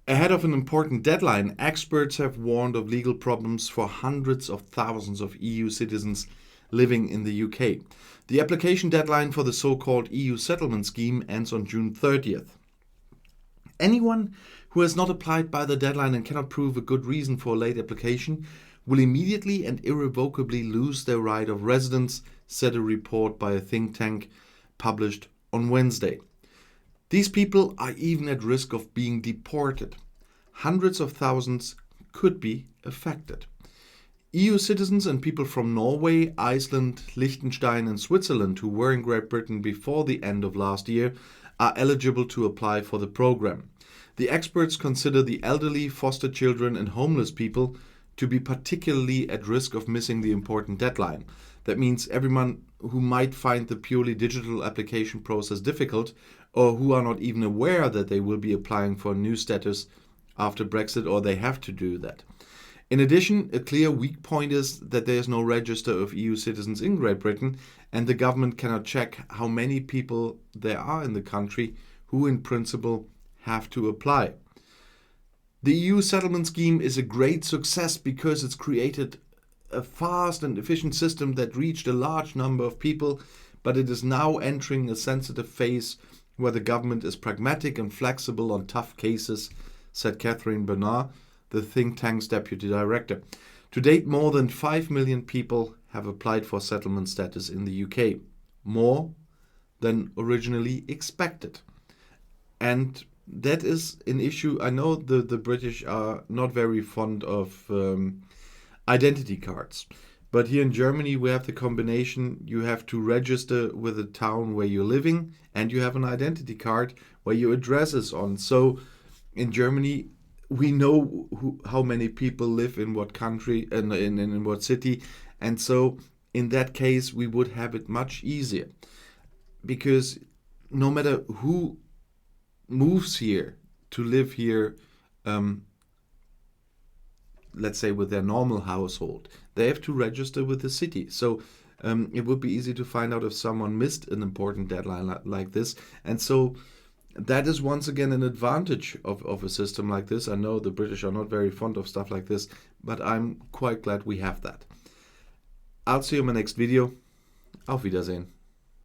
Ahead of an important deadline, experts have warned of legal problems for hundreds of thousands of EU citizens living in the UK. The application deadline for the so-called EU settlement scheme ends on June 30th. Anyone who has not applied by the deadline and cannot prove a good reason for a late application will immediately and irrevocably lose their right of residence, said a report by a think tank published on Wednesday. These people are even at risk of being deported. Hundreds of thousands could be affected. EU citizens and people from Norway, Iceland, Liechtenstein and Switzerland who were in Great Britain before the end of last year are eligible to apply for the program. The experts consider the elderly, foster children and homeless people to be particularly at risk of missing the important deadline. That means everyone who might find the purely digital application process difficult or who are not even aware that they will be applying for a new status after Brexit or they have to do that. In addition, a clear weak point is that there is no register of EU citizens in Great Britain and the government cannot check how many people there are in the country who in principle have to apply. The EU settlement scheme is a great success because it's created a fast and efficient system that reached a large number of people, but it is now entering a sensitive phase where the government is pragmatic and flexible on tough cases, said Catherine Bernard, the think tank's deputy director. To date, more than 5 million people have applied for settlement status in the UK, more than originally expected. And that is an issue. I know the British are not very fond of identity cards. But here in Germany, we have the combination. You have to register with the town where you're living and you have an identity card where your address is on. So in Germany, we know how many people live in what country and in what city. And so in that case, we would have it much easier. Because no matter who moves here to live here, let's say with their normal household, they have to register with the city. So it would be easy to find out if someone missed an important deadline like this. And so that is once again an advantage of a system like this. I know the British are not very fond of stuff like this, but I'm quite glad we have that. I'll see you in my next video. Auf Wiedersehen.